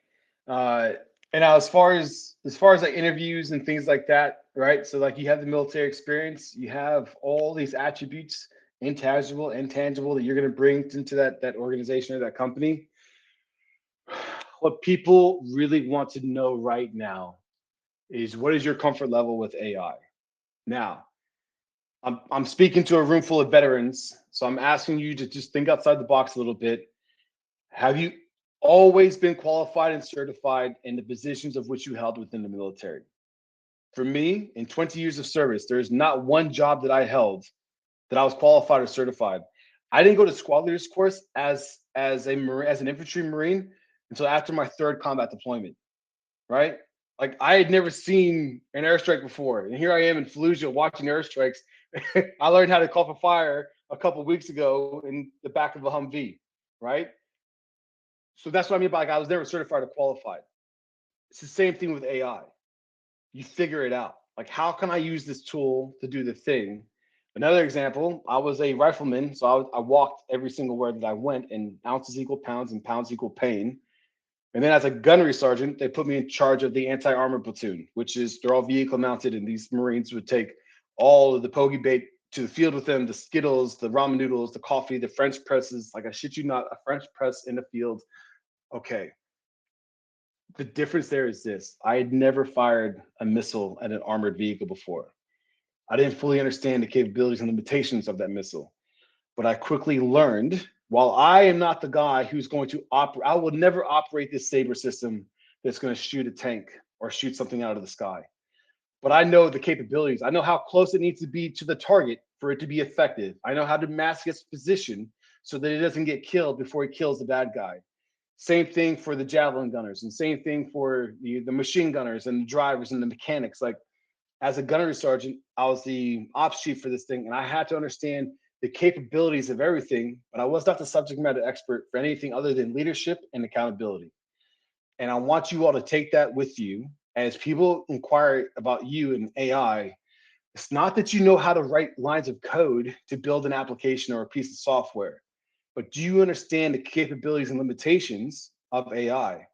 And now as far as like interviews and things like that, right? So like you have the military experience, you have all these attributes, intangible and tangible, that you're going to bring into that organization or that company. What people really want to know right now is, what is your comfort level with AI? Now, I'm speaking to a room full of veterans, so I'm asking you to just think outside the box a little bit. Have you always been qualified and certified in the positions of which you held within the military? For me, in 20 years of service, there is not one job that I held that I was qualified or certified. I didn't go to squad leaders course as an infantry marine until after my third combat deployment, right? Like I had never seen an airstrike before, and here I am in Fallujah watching airstrikes. I learned how to call for fire a couple of weeks ago in the back of a Humvee, right? So that's what I mean by, like, I was never certified or qualified. It's the same thing with AI. You figure it out. Like, how can I use this tool to do the thing? Another example, I was a rifleman, so I walked every single where that I went, and ounces equal pounds and pounds equal pain. And then as a gunnery sergeant, they put me in charge of the anti-armor platoon, which is they're all vehicle mounted, and these Marines would take all of the pokey bait to the field with them, the Skittles, the ramen noodles, the coffee, the French presses. Like, I shit you not, a French press in the field. Okay. The difference there is this: I had never fired a missile at an armored vehicle before. I didn't fully understand the capabilities and limitations of that missile, but I quickly learned, while I am not the guy who's going to operate, I will never operate this saber system that's going to shoot a tank or shoot something out of the sky. But I know the capabilities. I know how close it needs to be to the target for it to be effective. I know how to mask its position so that it doesn't get killed before it kills the bad guy. Same thing for the javelin gunners, and same thing for the machine gunners and the drivers and the mechanics. Like, as a gunnery sergeant, I was the ops chief for this thing, and I had to understand the capabilities of everything, but I was not the subject matter expert for anything other than leadership and accountability. And I want you all to take that with you as people inquire about you and AI. It's not that you know how to write lines of code to build an application or a piece of software, but do you understand the capabilities and limitations of AI?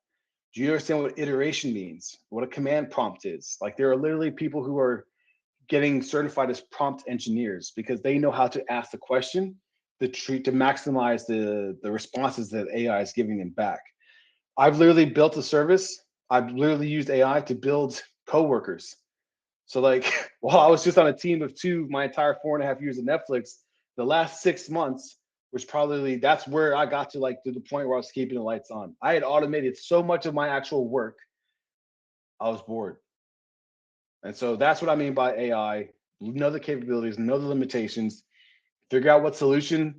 Do you understand what iteration means? What a command prompt is? Like, there are literally people who are getting certified as prompt engineers because they know how to ask the question to maximize the responses that AI is giving them back. I've literally built a service. I've literally used AI to build coworkers. So, like, while I was just on a team of two my entire 4.5 years of Netflix, the last 6 months was probably, that's where I got to, like, to the point where I was keeping the lights on. I had automated so much of my actual work, I was bored. And so that's what I mean by AI. Know the capabilities, know the limitations, figure out what solution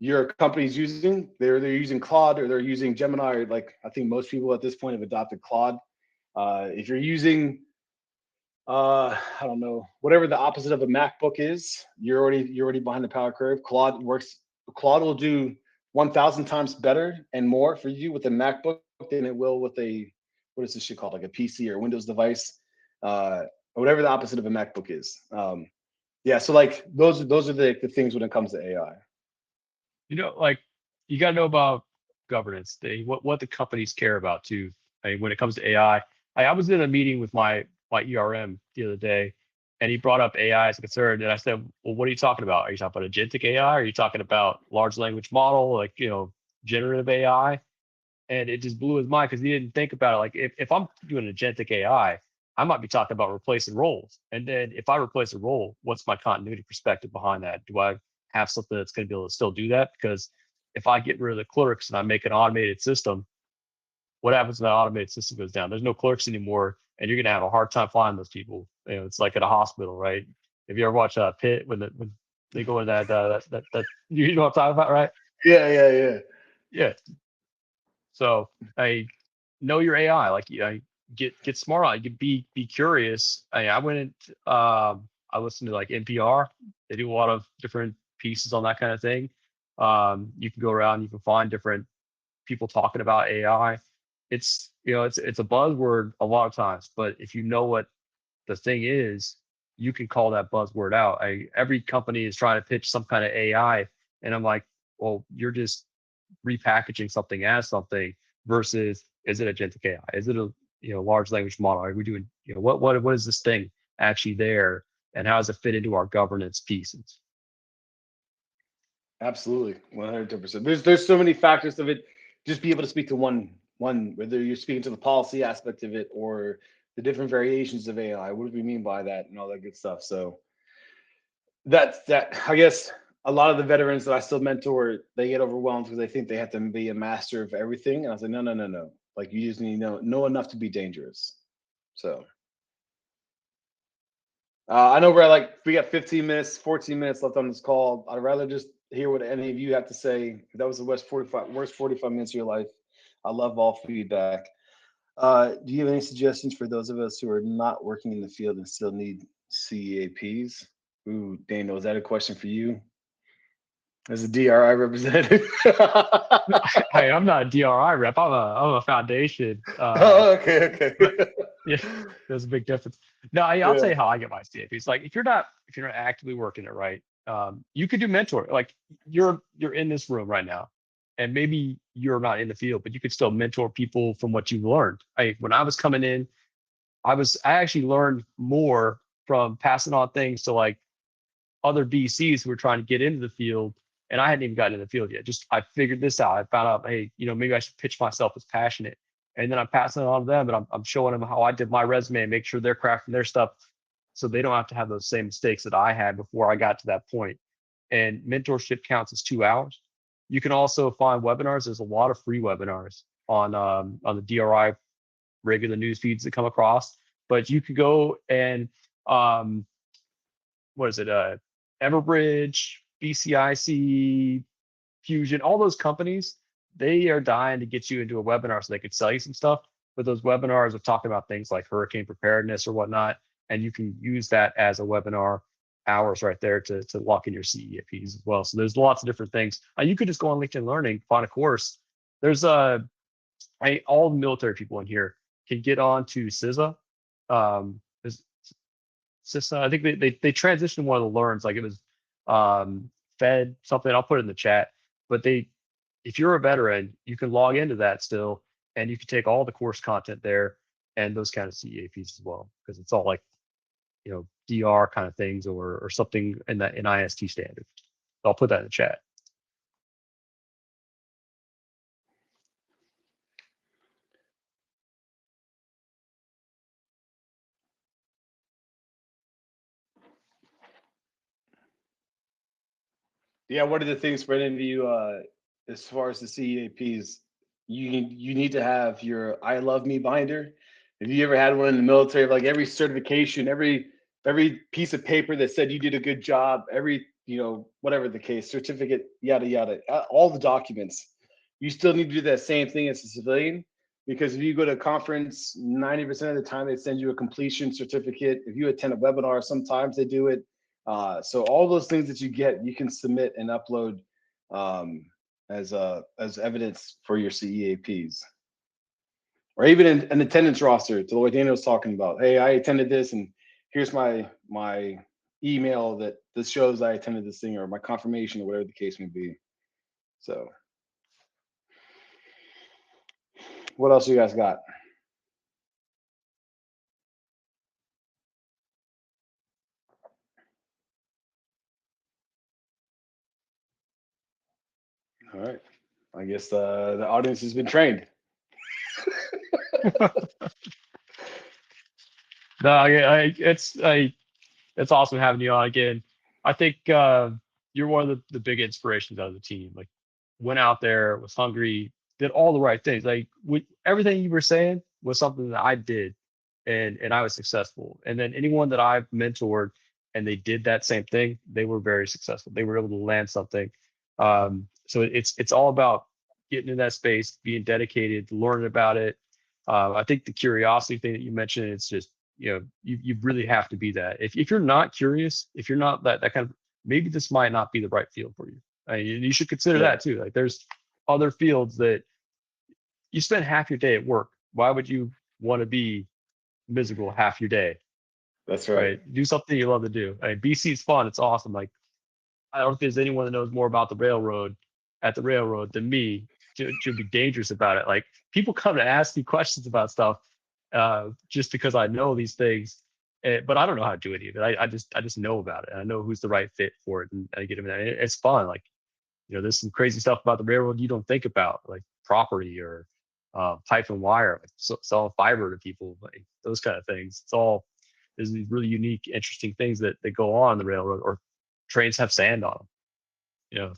your company's using. They're using Claude or they're using Gemini. Or, like, I think most people at this point have adopted Claude. If you're using I don't know, whatever the opposite of a MacBook is, you're already behind the power curve. Claude will do 1,000 times better and more for you with a MacBook than it will with what is this shit called, like a PC or Windows device, or whatever the opposite of a MacBook is. Yeah, so like those are the things when it comes to AI. Like you got to know about governance, what the companies care about too. I mean, when it comes to AI, I was in a meeting with my ERM the other day, and he brought up AI as a concern, and I said, well, what are you talking about? Are you talking about agentic AI? Are you talking about large language model, like generative AI? And it just blew his mind because he didn't think about it. Like if I'm doing agentic AI, I might be talking about replacing roles. And then if I replace a role, what's my continuity perspective behind that? Do I have something that's going to be able to still do that? Because if I get rid of the clerks and I make an automated system, what happens when that automated system goes down? There's no clerks anymore, and you're going to have a hard time finding those people. It's like at a hospital, right? If you ever watch Pit when they go in that you know what I'm talking about, right? Yeah, yeah, yeah. Yeah. So know your AI. Like, get smart on it. Be curious. I went I listened to like NPR. They do a lot of different pieces on that kind of thing. You can go around, you can find different people talking about AI. It's a buzzword a lot of times, but if you know what the thing is, you can call that buzzword out. Every company is trying to pitch some kind of AI, and I'm like, well, you're just repackaging something as something versus, is it agentic AI? Is it a large language model? Are we doing what is this thing actually there, and how does it fit into our governance pieces? Absolutely, 110%. There's so many factors of it. Just be able to speak to one, whether you're speaking to the policy aspect of it or the different variations of AI. What do we mean by that, and all that good stuff. So that I guess a lot of the veterans that I still mentor, they get overwhelmed because they think they have to be a master of everything. And I was like, no. Like, you just need to know enough to be dangerous. So I know we got 15 minutes, 14 minutes left on this call. I'd rather just hear what any of you have to say. That was the worst 45 minutes of your life. I love all feedback. Do you have any suggestions for those of us who are not working in the field and still need CEAPs? Ooh, Daniel, is that a question for you as a DRI representative? Hey, I'm not a DRI rep. I'm a foundation. Oh, okay. But yeah, there's a big difference. No, I'll tell you how I get my CAPs. Like, if you're not actively working it right, you could do mentor. Like, you're in this room right now, and maybe you're not in the field, but you could still mentor people from what you've learned. When I was coming in, I actually learned more from passing on things to like other BCs who were trying to get into the field, and I hadn't even gotten in the field yet. Just, I figured this out. I found out, hey, maybe I should pitch myself as passionate, and then I'm passing it on to them, and I'm showing them how I did my resume and make sure they're crafting their stuff, so they don't have to have those same mistakes that I had before I got to that point. And mentorship counts as 2 hours. You can also find webinars. There's a lot of free webinars on the DRI regular news feeds that come across, but you could go and what is it? Everbridge, BCIC, Fusion, all those companies, they are dying to get you into a webinar so they could sell you some stuff. But those webinars are talking about things like hurricane preparedness or whatnot, and you can use that as a webinar hours right there to lock in your CEAPs as well. So there's lots of different things. You could just go on LinkedIn Learning, find a course. There's all the military people in here can get on to CISA. CISA, I think they transitioned one of the learns, like it was Fed something. I'll put it in the chat. But if you're a veteran, you can log into that still, and you can take all the course content there and those kind of CEAPs as well, because it's all like DR kind of things or something in that NIST standard. So I'll put that in the chat. Yeah, one of the things for any of you, as far as the CEAPs, you need to have your I Love Me binder. Have you ever had one in the military? Like, every certification, every piece of paper that said you did a good job, every whatever the case, certificate, yada yada, all the documents. You still need to do that same thing as a civilian, because if you go to a conference, 90% of the time they send you a completion certificate. If you attend a webinar, sometimes they do it. So all those things that you get, you can submit and upload as evidence for your CEAPs, or even an attendance roster, to what Daniel was talking about. Hey, I attended this, and here's my email that this shows I attended this thing, or my confirmation, or whatever the case may be. So, what else you guys got? All right. I guess the audience has been trained. No, it's awesome having you on again. I think you're one of the big inspirations out of the team. Like, went out there, was hungry, did all the right things. Like, everything you were saying was something that I did, and I was successful. And then anyone that I've mentored and they did that same thing, they were very successful. They were able to land something. So it's all about getting in that space, being dedicated, learning about it, I think the curiosity thing that you mentioned, it's just, you really have to be that. If you're not curious, if you're not that kind of, maybe this might not be the right field for you. You should consider Yeah, that too. Like there's other fields that you spend half your day at work. Why would you want to be miserable half your day? that's right. Right? Do something you love to do. BC is fun. It's awesome. Like I don't think there's anyone that knows more about the railroad at the railroad than me to be dangerous about it. Like people come to ask me questions about stuff just because I know these things, but I don't know how to do any of it. I just know about it. And I know who's the right fit for it, and I get them. It's fun. Like there's some crazy stuff about the railroad you don't think about, like property or pipe and wire, like selling fiber to people, like those kind of things. It's all there's these really unique, interesting things that go on the railroad, or trains have sand on them. You know,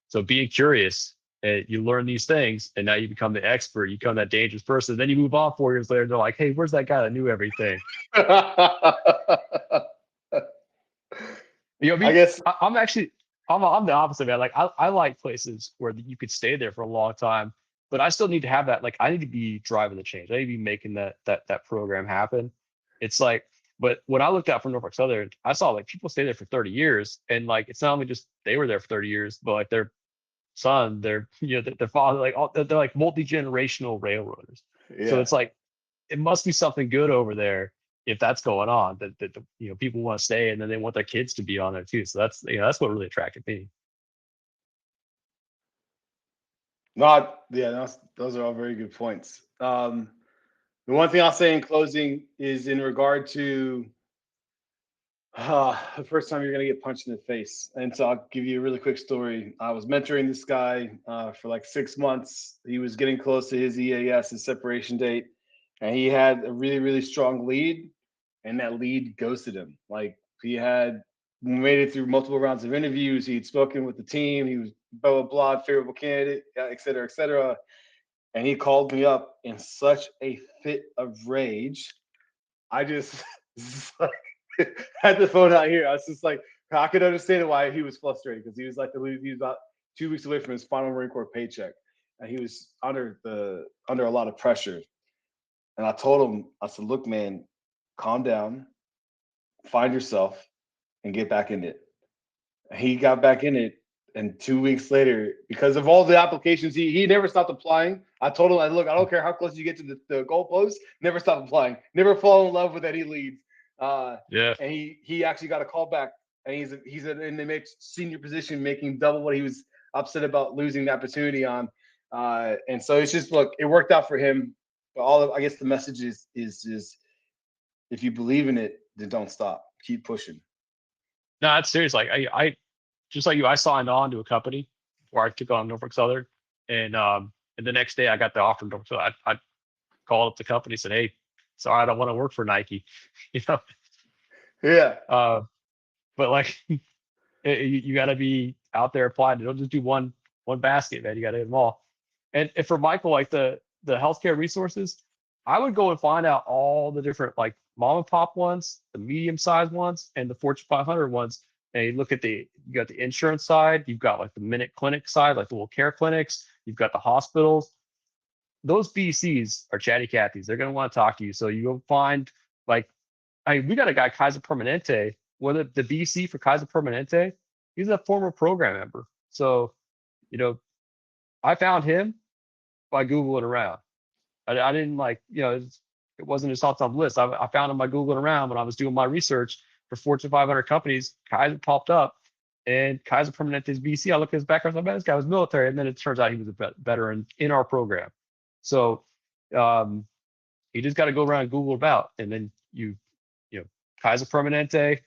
so being curious, you learn these things, and now you become the expert. You become that dangerous person. Then you move on 4 years later. They're like, "Hey, where's that guy that knew everything?" I guess. I'm actually, I'm the opposite, man. Like I like places where you could stay there for a long time, but I still need to have that. Like I need to be driving the change. I need to be making that program happen. It's like, but when I looked out from Norfolk Southern, I saw like people stay there for 30 years, and like it's not only just they were there for 30 years, but like their son, their father, like they're like multi-generational railroaders. So Yeah. it's like it must be something good over there if that's going on, that people want to stay, and then they want their kids to be on there too. So that's what really attracted me. Not yeah. Those are all very good points. The one thing I'll say in closing is in regard to the first time you're going to get punched in the face. And so I'll give you a really quick story. I was mentoring this guy for like 6 months. He was getting close to his EAS, his separation date, and he had a really, really strong lead, and that lead ghosted him. Like he had made it through multiple rounds of interviews. He'd spoken with the team. He was blah, blah, blah, favorable candidate, et cetera, et cetera. And he called me up in such a fit of rage. I just had the phone out here. I was just like, I could understand why he was frustrated, because he was about 2 weeks away from his final Marine Corps paycheck, and he was under a lot of pressure. And I told him, I said, "Look, man, calm down, find yourself, and get back in it." And he got back in it, and 2 weeks later, because of all the applications, he never stopped applying. I told him, "Look, I don't care how close you get to the goalpost, never stop applying, never fall in love with any leads." Yeah. And he actually got a call back, and he's in the senior position, making double what he was upset about losing the opportunity on. And so it's just, look, it worked out for him. But I guess the message is if you believe in it, then don't stop, keep pushing. No, that's serious. Like I just like you, I signed on to a company where I took on Norfolk Southern, and the next day I got the offer from Norfolk Southern. I called up the company and said, "Hey, sorry, I don't want to work for Nike." you know, Yeah. uh, but like you got to be out there applying. Don't just do one basket, man. You got to hit them all. And for Michael, like the healthcare resources, I would go and find out all the different like mom and pop ones, the medium sized ones, and the Fortune 500 ones. And you look at you got the insurance side, you've got like the Minute Clinic side, like the little care clinics, you've got the hospitals. Those BCs are chatty Cathys. They're going to want to talk to you. So you go find like, we got a guy, Kaiser Permanente, one of the BC for Kaiser Permanente. He's a former program member. So, you know, I found him by Googling around. I didn't like, it wasn't just on some list. I found him by Googling around when I was doing my research for Fortune 500 companies. Kaiser popped up, and Kaiser Permanente's BC. I looked at his background. I bet this guy was military, and then it turns out he was a veteran in our program. So you just got to go around and Google about, and then Kaiser Permanente,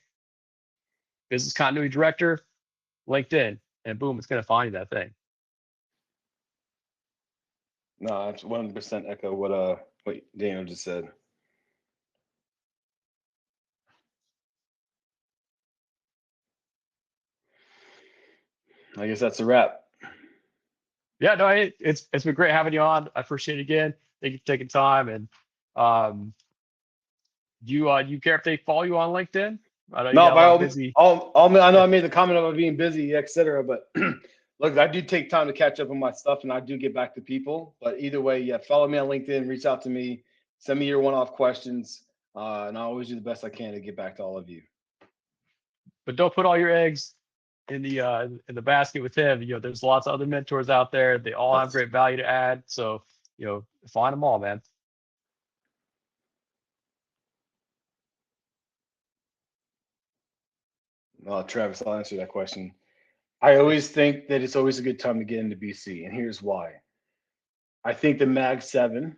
business continuity director, LinkedIn, and boom, it's going to find you that thing. No, I 100% echo what Daniel just said. I guess that's a wrap. Yeah, no, it's been great having you on. I appreciate it again. Thank you for taking time. And you care if they follow you on LinkedIn? I know you No, got a by lot all of means, busy. I know I made the comment about being busy, etc. But Look, I do take time to catch up on my stuff, and I do get back to people. But either way, yeah, follow me on LinkedIn, reach out to me, send me your one-off questions, and I always do the best I can to get back to all of you. But don't put all your eggs in the basket with him. There's lots of other mentors out there. They all have great value to add. So, find them all, man. Travis, I'll answer that question. I always think that it's always a good time to get into BC, and here's why. I think the Mag 7,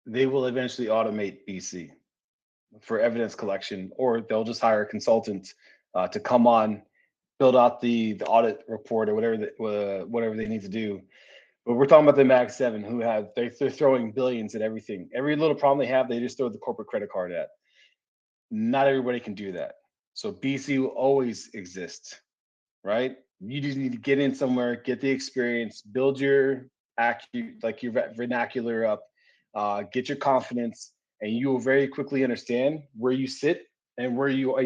they will eventually automate BC for evidence collection, or they'll just hire a consultant to come on, build out the audit report or whatever they need to do. But we're talking about the Mag 7, who they're throwing billions at everything. Every little problem they have, they just throw the corporate credit card at. Not everybody can do that. So BC will always exist, right? You just need to get in somewhere, get the experience, build your your vernacular up, get your confidence, and you will very quickly understand where you sit and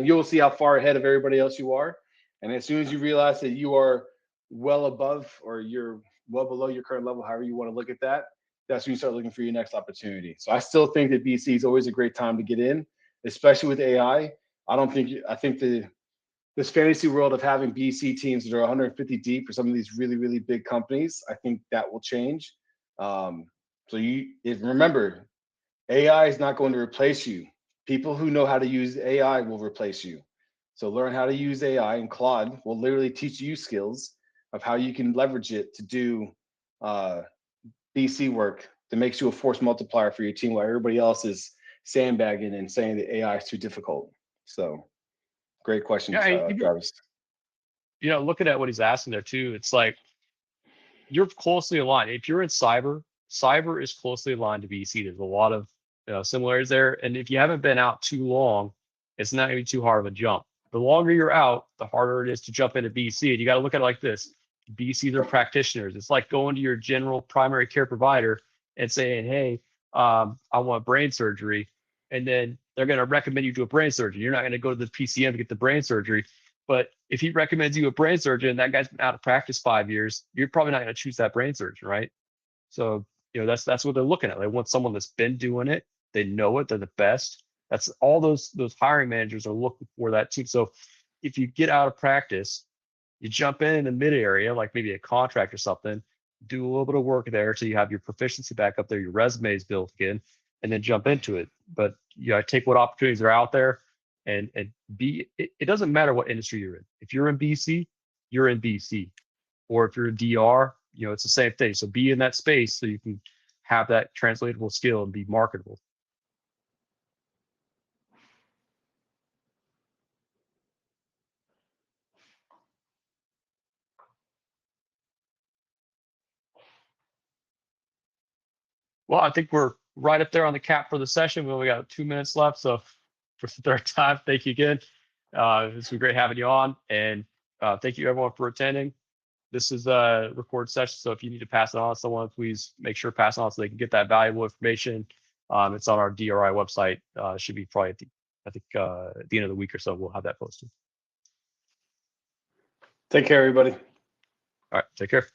you'll see how far ahead of everybody else you are. And as soon as you realize that you are well above or you're well below your current level, however you want to look at that, that's when you start looking for your next opportunity. So I still think that BC is always a great time to get in, especially with AI. I think this fantasy world of having BC teams that are 150 deep for some of these really, really big companies, I think that will change. Remember, AI is not going to replace you. People who know how to use AI will replace you. So learn how to use AI, and Claude will literally teach you skills of how you can leverage it to do BC work that makes you a force multiplier for your team while everybody else is sandbagging and saying that AI is too difficult. So great question, Travis. Looking at what he's asking there too, it's like you're closely aligned. If you're in cyber is closely aligned to BC. There's a lot of similarities there. And if you haven't been out too long, it's not going to be too hard of a jump. The longer you're out, the harder it is to jump into BC. And you got to look at it like this. BCs are practitioners. It's like going to your general primary care provider and saying, hey, I want brain surgery. And then they're going to recommend you to a brain surgeon. You're not going to go to the PCM to get the brain surgery. But if he recommends you a brain surgeon, that guy's been out of practice 5 years, you're probably not going to choose that brain surgeon, right? So, that's what they're looking at. They want someone that's been doing it. They know it. They're the best. That's all those hiring managers are looking for, that team. So if you get out of practice, you jump in the mid area, like maybe a contract or something, do a little bit of work there so you have your proficiency back up there, your resume is built again, and then jump into it. But take what opportunities are out there, and it doesn't matter what industry you're in. If you're in BC, you're in BC. Or if you're a DR, it's the same thing. So be in that space so you can have that translatable skill and be marketable. Well, I think we're right up there on the cap for the session. We only got 2 minutes left. So for the third time, thank you again. It's been great having you on. And thank you everyone for attending. This is a recorded session. So if you need to pass it on to someone, please make sure to pass it on so they can get that valuable information. It's on our DRI website. It should be probably at the end of the week or so, we'll have that posted. Take care, everybody. All right. Take care.